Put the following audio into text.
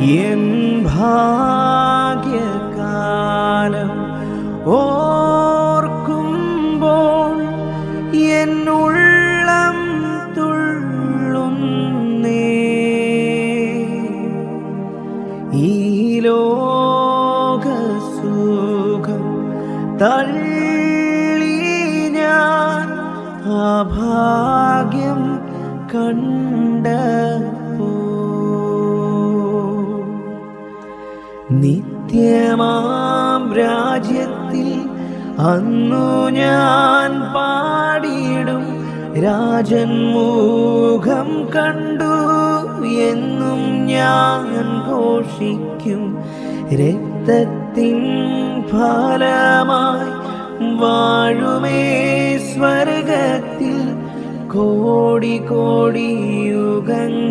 N ഭാഗ്യകാലം ഓർക്കുമ്പോൾ എന്നുള്ളം തുള്ളുന്നേ. ഈ ലോകസുഖം തള്ളി ഞാൻ ആ ഭാഗ്യം കണ്ടപ്പോ നിത്യമാം രാജ്യത്തിൽ അന്നു ഞാൻ പാടിയിടും രാജൻ മുഖം കണ്ടു എന്നും ഞാൻ ഘോഷിക്കും. രക്തത്തിൻ ഫലമായി വാഴുമേ സ്വർഗത്തിൽ കോടി കോടി യുഗങ്ങളായി.